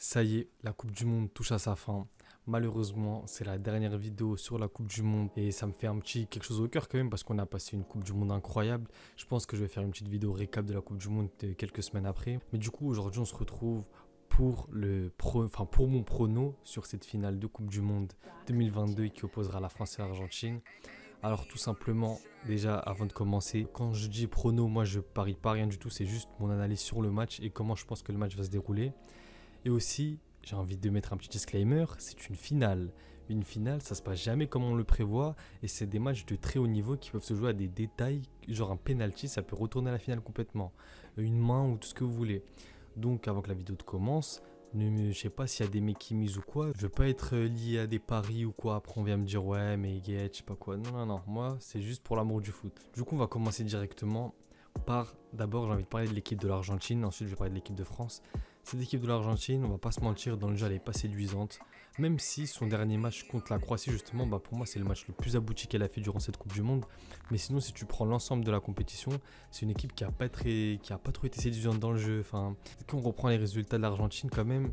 Ça y est, la Coupe du Monde touche à sa fin. Malheureusement, c'est la dernière vidéo sur la Coupe du Monde et ça me fait un petit quelque chose au cœur quand même parce qu'on a passé une Coupe du Monde incroyable. Je pense que je vais faire une petite vidéo récap de la Coupe du Monde quelques semaines après. Mais du coup, aujourd'hui, on se retrouve pour pour mon prono sur cette finale de Coupe du Monde 2022 qui opposera la France et l'Argentine. Alors tout simplement, déjà avant de commencer, quand je dis prono, moi je parie pas rien du tout, c'est juste mon analyse sur le match et comment je pense que le match va se dérouler. Et aussi, j'ai envie de mettre un petit disclaimer, c'est une finale. Une finale, ça se passe jamais comme on le prévoit et c'est des matchs de très haut niveau qui peuvent se jouer à des détails, genre un penalty, ça peut retourner la finale complètement. Une main ou tout ce que vous voulez. Donc avant que la vidéo commence, je sais pas s'il y a des mecs qui misent ou quoi, je veux pas être lié à des paris ou quoi, après on vient me dire ouais mais Guet, je sais pas quoi. Non, non, non, moi c'est juste pour l'amour du foot. Du coup on va commencer directement par, d'abord j'ai envie de parler de l'équipe de l'Argentine, ensuite je vais parler de l'équipe de France. Cette équipe de l'Argentine, on va pas se mentir, dans le jeu elle est pas séduisante. Même si son dernier match contre la Croatie justement, pour moi c'est le match le plus abouti qu'elle a fait durant cette Coupe du Monde. Mais sinon si tu prends l'ensemble de la compétition, c'est une équipe qui a pas trop été séduisante dans le jeu. Enfin, quand on reprend les résultats de l'Argentine quand même,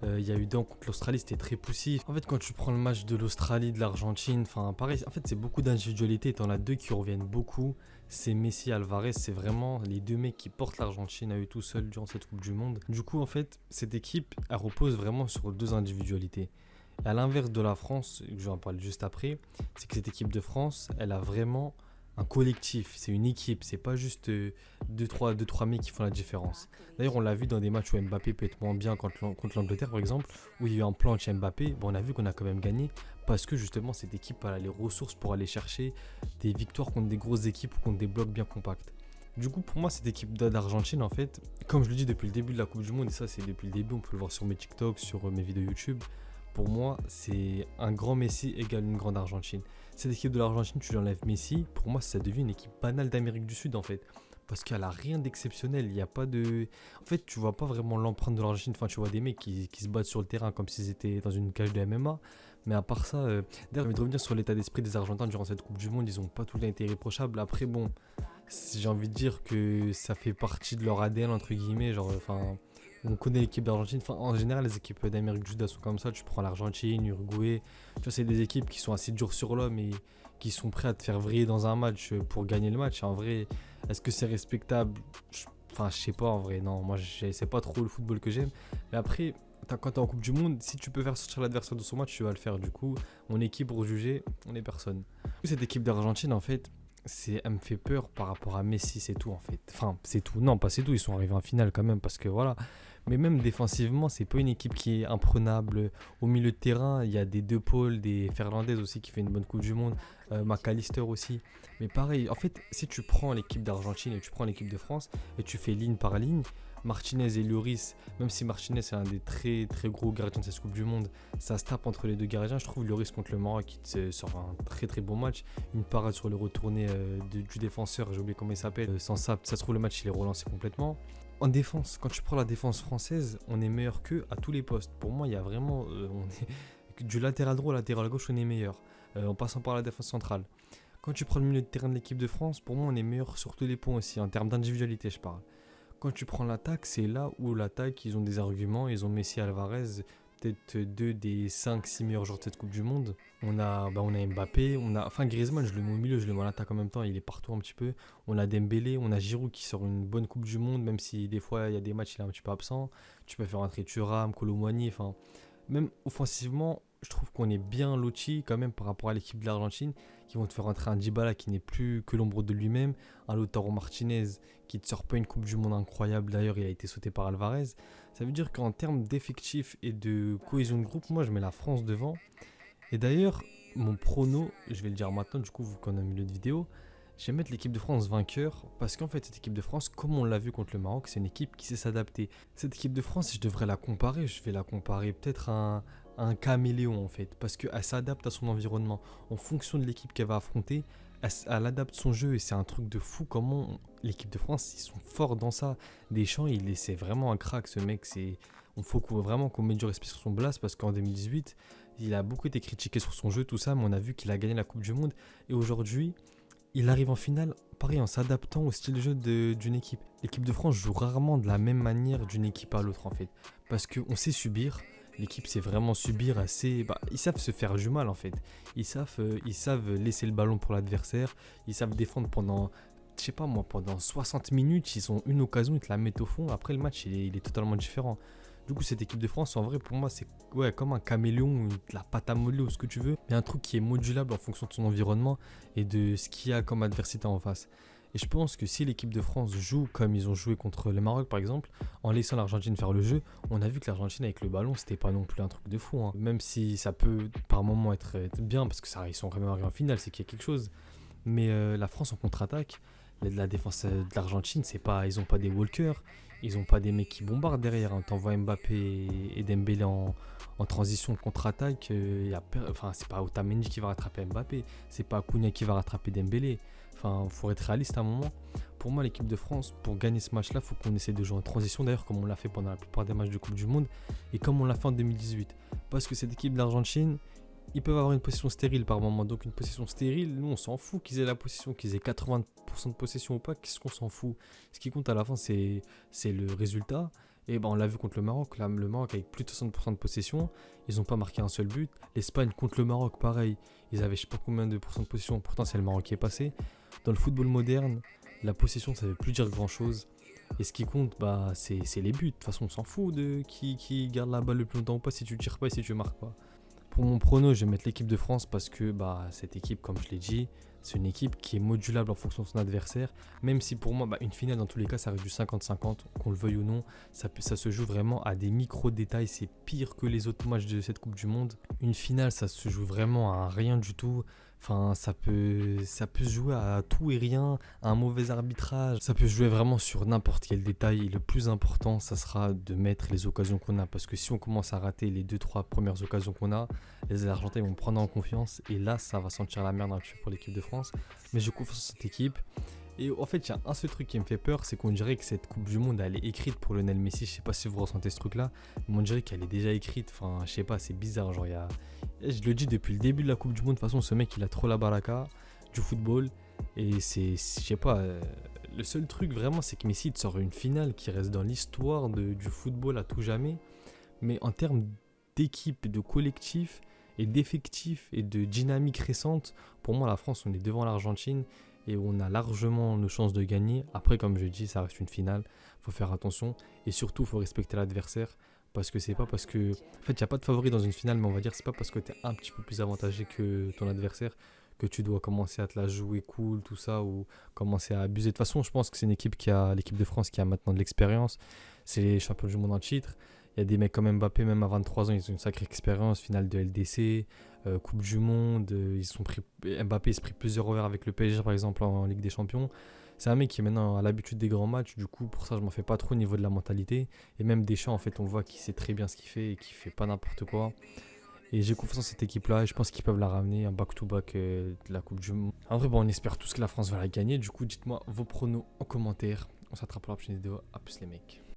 il y a eu deux contre l'Australie, c'était très poussif. En fait, quand tu prends le match de l'Australie, de l'Argentine, enfin pareil, en fait c'est beaucoup d'individualité. T'en as deux qui reviennent beaucoup. C'est Messi, Alvarez, c'est vraiment les deux mecs qui portent l'Argentine à eux tout seuls durant cette Coupe du Monde. Du coup, en fait, cette équipe, elle repose vraiment sur deux individualités. Et à l'inverse de la France, je vais en parler juste après, c'est que cette équipe de France, elle a vraiment un collectif, c'est une équipe, c'est pas juste deux trois mecs qui font la différence. D'ailleurs, on l'a vu dans des matchs où Mbappé peut être moins bien contre l'Angleterre, par exemple, où il y a eu un plan chez Mbappé. On a vu qu'on a quand même gagné parce que justement, cette équipe a les ressources pour aller chercher des victoires contre des grosses équipes ou contre des blocs bien compacts. Du coup, pour moi, cette équipe d'Argentine, en fait, comme je le dis depuis le début de la Coupe du Monde, et ça, c'est depuis le début, on peut le voir sur mes TikTok, sur mes vidéos YouTube. Pour moi, c'est un grand Messi égale une grande Argentine. Cette équipe de l'Argentine, tu lui enlèves Messi, pour moi, ça devient une équipe banale d'Amérique du Sud, en fait. Parce qu'elle a rien d'exceptionnel. Il n'y a pas de. En fait, tu vois pas vraiment l'empreinte de l'Argentine. Enfin, tu vois des mecs qui se battent sur le terrain comme s'ils étaient dans une cage de MMA. Mais à part ça, d'ailleurs, j'ai envie de revenir sur l'état d'esprit des Argentins durant cette Coupe du Monde. Ils n'ont pas tout été irréprochable. Après, bon, j'ai envie de dire que ça fait partie de leur ADN, entre guillemets. Genre, enfin, on connaît l'équipe d'Argentine. Enfin, en général, les équipes d'Amérique du Sud, elles sont comme ça. Tu prends l'Argentine, l'Uruguay. Tu vois, c'est des équipes qui sont assez dures sur l'homme et qui sont prêts à te faire vriller dans un match pour gagner le match. En vrai, est-ce que c'est respectable? Enfin, je sais pas en vrai. Non, moi, c'est pas trop le football que j'aime. Mais après, quand t'es en Coupe du Monde, si tu peux faire sortir l'adversaire de son match, tu vas le faire. Du coup, on est qui pour juger? On est personne. Cette équipe d'Argentine, en fait, elle me fait peur par rapport à Messi, c'est tout en fait. Enfin, c'est tout. Non, pas c'est tout. Ils sont arrivés en finale quand même parce que voilà. Mais même défensivement, c'est pas une équipe qui est imprenable. Au milieu de terrain, il y a des De Paul, des Fernandez aussi qui fait une bonne Coupe du Monde, McAllister aussi. Mais pareil, en fait, si tu prends l'équipe d'Argentine et tu prends l'équipe de France et tu fais ligne par ligne, Martinez et Lloris, même si Martinez est un des très très gros gardiens de cette Coupe du Monde, ça se tape entre les deux gardiens. Je trouve Lloris contre le Maroc qui sort un très très bon match. Une parade sur le retourné du défenseur, j'ai oublié comment il s'appelle. Sans ça se trouve le match il est relancé complètement. En défense, quand tu prends la défense française, on est meilleur qu'eux à tous les postes. Pour moi, il y a vraiment. Du latéral droit au latéral gauche, on est meilleur. En passant par la défense centrale. Quand tu prends le milieu de terrain de l'équipe de France, pour moi, on est meilleur sur tous les points aussi. En termes d'individualité, je parle. Quand tu prends l'attaque, c'est là où l'attaque, ils ont des arguments. Ils ont Messi, Alvarez, peut-être deux des 5-6 meilleurs joueurs de cette Coupe du Monde. On a Mbappé, enfin Griezmann, je le mets au milieu, je le mets en attaque en même temps, il est partout un petit peu. On a Dembélé, on a Giroud qui sort une bonne Coupe du Monde, même si des fois il y a des matchs il est un petit peu absent. Tu peux faire rentrer Thuram, Kolo Muani, enfin même offensivement, je trouve qu'on est bien loti quand même par rapport à l'équipe de l'Argentine qui vont te faire rentrer un Dybala qui n'est plus que l'ombre de lui-même, un Lautaro Martinez qui ne sort pas une Coupe du Monde incroyable, d'ailleurs il a été sauté par Alvarez. Ça veut dire qu'en termes d'effectifs et de cohésion de groupe, moi je mets la France devant. Et d'ailleurs, mon prono, je vais le dire maintenant, du coup, vu qu'on a un milieu de vidéo, je vais mettre l'équipe de France vainqueur parce qu'en fait, cette équipe de France, comme on l'a vu contre le Maroc, c'est une équipe qui sait s'adapter. Cette équipe de France, si je devrais la comparer, je vais la comparer peut-être à un caméléon en fait, parce qu'elle s'adapte à son environnement. En fonction de l'équipe qu'elle va affronter, elle adapte son jeu et c'est un truc de fou comment l'équipe de France, ils sont forts dans ça. Deschamps, c'est vraiment un crack ce mec, faut vraiment qu'on mette du respect sur son blast parce qu'en 2018, il a beaucoup été critiqué sur son jeu, tout ça, mais on a vu qu'il a gagné la Coupe du Monde. Et aujourd'hui, il arrive en finale pareil, en s'adaptant au style de jeu d'une équipe. L'équipe de France joue rarement de la même manière d'une équipe à l'autre en fait. Parce qu'on sait subir, l'équipe sait vraiment subir assez. Bah, ils savent se faire du mal en fait. Ils savent laisser le ballon pour l'adversaire. Ils savent défendre pendant, je sais pas moi, pendant 60 minutes. Ils ont une occasion, ils te la mettent au fond. Après, le match, il est totalement différent. Du coup, cette équipe de France, en vrai, pour moi, c'est ouais, comme un caméléon, de la pâte à modeler ou ce que tu veux. Mais un truc qui est modulable en fonction de son environnement et de ce qu'il y a comme adversité en face. Et je pense que si l'équipe de France joue comme ils ont joué contre le Maroc, par exemple, en laissant l'Argentine faire le jeu, on a vu que l'Argentine, avec le ballon, c'était pas non plus un truc de fou, hein. Même si ça peut par moment être bien, parce que ça, ils sont quand même arrivés en finale, c'est qu'il y a quelque chose. Mais la France en contre-attaque, la défense de l'Argentine, c'est pas, ils ont pas des walkers, ils ont pas des mecs qui bombardent derrière, hein. T'envoies Mbappé et Dembélé en transition contre-attaque, enfin, c'est pas Otamendi qui va rattraper Mbappé, c'est pas Cunha qui va rattraper Dembélé. Enfin, faut être réaliste à un moment. Pour moi, l'équipe de France, pour gagner ce match-là, il faut qu'on essaie de jouer en transition, d'ailleurs, comme on l'a fait pendant la plupart des matchs de Coupe du Monde et comme on l'a fait en 2018. Parce que cette équipe de l'Argentine, ils peuvent avoir une possession stérile par moment. Donc une possession stérile, nous on s'en fout qu'ils aient la possession, qu'ils aient 80% de possession ou pas, qu'est-ce qu'on s'en fout. Ce qui compte à la fin, c'est le résultat. Et ben, on l'a vu contre le Maroc. Là, le Maroc avec plus de 60% de possession, ils n'ont pas marqué un seul but. L'Espagne contre le Maroc, pareil. Ils avaient je sais pas combien de pourcents de possession, pourtant c'est le Maroc qui est passé. Dans le football moderne, la possession ça veut plus dire grand-chose. Et ce qui compte, bah, c'est les buts. De toute façon, on s'en fout de qui garde la balle le plus longtemps ou pas, si tu tires pas et si tu marques pas. Pour mon prono, je vais mettre l'équipe de France parce que bah, cette équipe, comme je l'ai dit, c'est une équipe qui est modulable en fonction de son adversaire. Même si pour moi, bah, une finale, dans tous les cas, ça reste du 50-50, qu'on le veuille ou non. Ça se joue vraiment à des micro-détails. C'est pire que les autres matchs de cette Coupe du Monde. Une finale, ça se joue vraiment à rien du tout. Enfin, ça peut se jouer à tout et rien, à un mauvais arbitrage. Ça peut se jouer vraiment sur n'importe quel détail. Et le plus important, ça sera de mettre les occasions qu'on a. Parce que si on commence à rater les 2-3 premières occasions qu'on a, les Argentins vont prendre en confiance. Et là, ça va sentir la merde un petit peu pour l'équipe de France. Mais j'ai confiance en cette équipe. Et en fait, il y a un seul truc qui me fait peur, c'est qu'on dirait que cette Coupe du Monde, elle est écrite pour Lionel Messi. Je sais pas si vous ressentez ce truc-là, mais on dirait qu'elle est déjà écrite. Enfin, je sais pas, c'est bizarre. Genre, je le dis depuis le début de la Coupe du Monde. De toute façon, ce mec, il a trop la baraka du football. Et je sais pas, le seul truc vraiment, c'est que Messi te sort une finale qui reste dans l'histoire du football à tout jamais. Mais en termes d'équipe, de collectif et d'effectifs et de dynamique récente, pour moi, la France, on est devant l'Argentine et on a largement nos chances de gagner. Après, comme je dis, ça reste une finale, faut faire attention et surtout, faut respecter l'adversaire parce que c'est pas parce que, en fait, il n'y a pas de favori dans une finale, mais on va dire c'est pas parce que tu es un petit peu plus avantagé que ton adversaire que tu dois commencer à te la jouer cool, tout ça, ou commencer à abuser. De toute façon, je pense que c'est une équipe l'équipe de France qui a maintenant de l'expérience. C'est les champions du monde en titre. Il y a des mecs comme Mbappé, même à 23 ans, ils ont une sacrée expérience, finale de LDC, Coupe du Monde. Mbappé il s'est pris plusieurs revers avec le PSG, par exemple, en Ligue des Champions. C'est un mec qui maintenant a l'habitude des grands matchs, du coup, pour ça, je m'en fais pas trop au niveau de la mentalité. Et même Deschamps, en fait, on voit qu'il sait très bien ce qu'il fait et qu'il fait pas n'importe quoi. Et j'ai confiance en cette équipe-là et je pense qu'ils peuvent la ramener un back-to-back de la Coupe du Monde. En vrai, bon, on espère tous que la France va la gagner. Du coup, dites-moi vos pronos en commentaire. On s'attrape pour la prochaine vidéo. A plus les mecs.